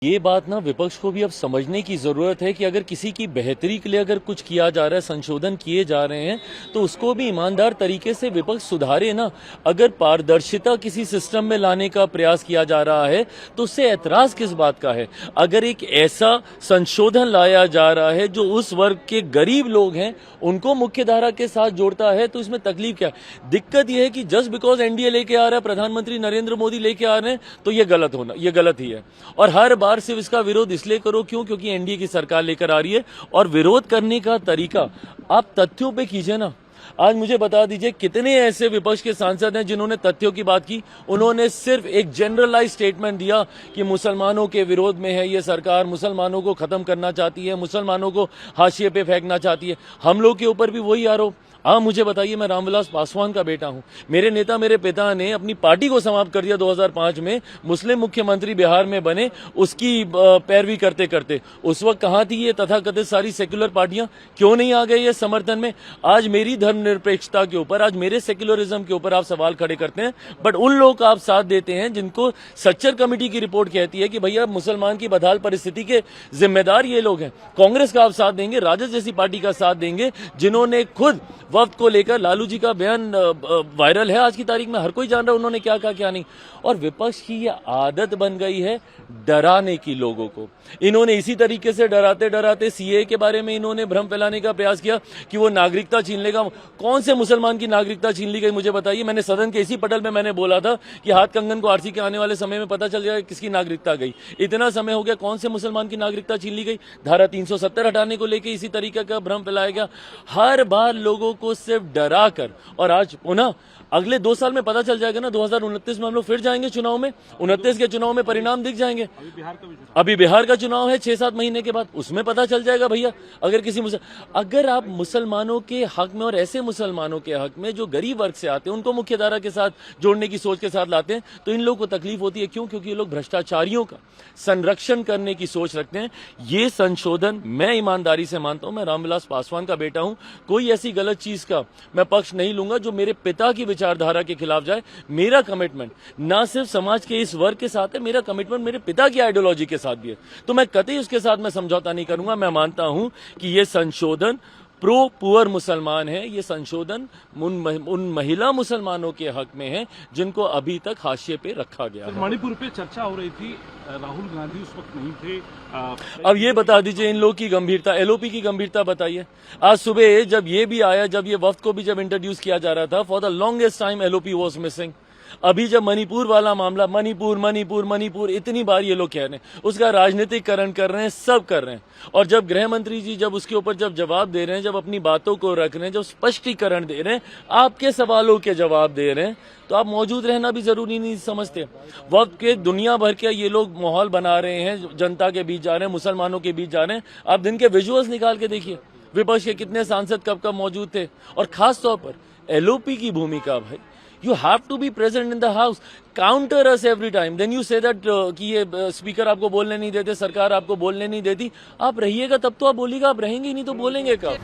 ये बात ना विपक्ष को भी अब समझने की जरूरत है कि अगर किसी की बेहतरी के लिए अगर कुछ किया जा रहा है, संशोधन किए जा रहे हैं, तो उसको भी ईमानदार तरीके से विपक्ष सुधारे ना। अगर पारदर्शिता किसी सिस्टम में लाने का प्रयास किया जा रहा है तो उससे ऐतराज किस बात का है। अगर एक ऐसा संशोधन लाया जा रहा है जो उस वर्ग के गरीब लोग हैं उनको मुख्य धारा के साथ जोड़ता है, तो इसमें तकलीफ क्या है। दिक्कत यह है कि जस्ट बिकॉज एनडीए लेके आ रहा है, प्रधानमंत्री नरेंद्र मोदी लेके आ रहे हैं, तो ये गलत ही है। और हर बार सिर्फ इसका विरोध इसलिए करो क्योंकि एनडीए की सरकार लेकर आ रही है। और विरोध करने का तरीका आप तथ्यों पे कीजिए ना। आज मुझे बता दीजिए कितने ऐसे विपक्ष के सांसद हैं जिन्होंने तथ्यों की बात की। उन्होंने सिर्फ एक जनरलाइज स्टेटमेंट दिया कि मुसलमानों के विरोध में है ये सरकार, मुसलमानों को खत्म करना चाहती है, मुसलमानों को हाशिए पे फेंकना चाहती है। हम लोग के ऊपर भी वही आरोप। आप मुझे बताइए, मैं रामविलास पासवान का बेटा हूं। मेरे नेता, मेरे पिता ने अपनी पार्टी को समाप्त कर दिया 2005 में, मुस्लिम मुख्यमंत्री बिहार में बने, उसकी पैरवी करते करते। उस वक्त कहां थी ये तथाकथित सारी सेक्युलर पार्टियां? क्यों नहीं आ गए ये समर्थन में? आज मेरी धर्मनिरपेक्षता के ऊपर, आज मेरे सेक्युलरिज्म के ऊपर आप सवाल खड़े करते हैं, बट उन लोगों का आप साथ देते हैं जिनको सच्चर कमेटी की रिपोर्ट कहती है कि भैया मुसलमान की बदहाल परिस्थिति के जिम्मेदार ये लोग हैं। कांग्रेस का आप साथ देंगे, राजद जैसी पार्टी का साथ देंगे जिन्होंने खुद वक्त को लेकर, लालू जी का बयान वायरल है आज की तारीख में, हर कोई जान रहा है उन्होंने क्या कहा क्या नहीं। और विपक्ष की ये आदत बन गई है डराने की लोगों को। इन्होंने इसी तरीके से डराते डराते सीए के बारे में इन्होंने भ्रम फैलाने का प्रयास किया कि वो नागरिकता छीन लेगा। कौन से मुसलमान की नागरिकता छीन ली गई मुझे बताइए। मैंने सदन के इसी पटल में मैंने बोला था कि हाथ कंगन को आरसी के आने वाले समय में पता चल जाएगा किसकी नागरिकता गई। इतना समय हो गया, कौन से मुसलमान की नागरिकता छीन ली गई? धारा 370 हटाने को लेकर इसी तरीके का भ्रम फैलाया गया। हर बार लोगों को सिर्फ डरा कर, और आज पुनः अगले 2 साल में पता चल जाएगा ना, 2029 में हम लोग फिर जाएंगे चुनाव में। 29 के चुनाव में परिणाम दिख जाएंगे। अभी बिहार का चुनाव है 6-7 महीने के बाद, उसमें पता चल जाएगा भैया। अगर आप मुसलमानों के हक में, और ऐसे मुसलमानों के हक में जो गरीब वर्ग से आते हैं, उनको मुख्य धारा के साथ जोड़ने की सोच के साथ लाते हैं, तो इन लोगों को तकलीफ होती है। क्यों? क्योंकि ये लोग भ्रष्टाचारियों का संरक्षण करने की सोच रखते हैं। ये संशोधन मैं ईमानदारी से मानता हूं, मैं रामविलास पासवान का बेटा हूं, कोई ऐसी गलत चीज का मैं पक्ष नहीं लूंगा जो मेरे पिता की विचारधारा के खिलाफ जाए। मेरा कमिटमेंट ना सिर्फ समाज के इस वर्ग के साथ है, मेरा कमिटमेंट मेरे पिता की आइडियोलॉजी के साथ भी है। तो मैं कतई उसके साथ मैं समझौता नहीं करूंगा। मैं मानता हूं कि ये संशोधन प्रो पुअर मुसलमान है। ये संशोधन उन महिला मुसलमानों के हक में है जिनको अभी तक हाशिए पे रखा गया है। मणिपुर पे चर्चा हो रही थी, राहुल गांधी उस वक्त नहीं थे। अब ये बता दीजिए इन लोग की गंभीरता, एलओपी की गंभीरता बताइए। आज सुबह जब ये भी आया, जब ये वफ्द को भी जब इंट्रोड्यूस किया जा रहा था, for the longest time LOP was missing. अभी जब मणिपुर वाला मामला, मणिपुर इतनी बार ये लोग कह रहे हैं, उसका राजनीतिकरण कर रहे हैं, सब कर रहे हैं। और जब गृह मंत्री जी जब उसके ऊपर जब जवाब दे रहे हैं, जब अपनी बातों को रख रहे हैं, जब स्पष्टीकरण दे रहे हैं, आपके सवालों के जवाब दे रहे हैं, तो आप मौजूद रहना भी जरूरी नहीं समझते। वक्त के दुनिया भर के ये लोग माहौल बना रहे हैं, जनता के बीच जा रहे हैं, मुसलमानों के बीच जा रहे हैं। आप दिन के विजुअल्स निकाल के देखिए, विपक्ष के कितने सांसद कब कब मौजूद थे। और खास तौर पर एलओपी की भूमिका, भाई you have to be present in the house, counter us every time, then you say that कि ये स्पीकर आपको बोलने नहीं देते, सरकार आपको बोलने नहीं देती। आप रहिएगा तब तो आप बोलिएगा, आप रहेंगे नहीं तो बोलेंगे कब?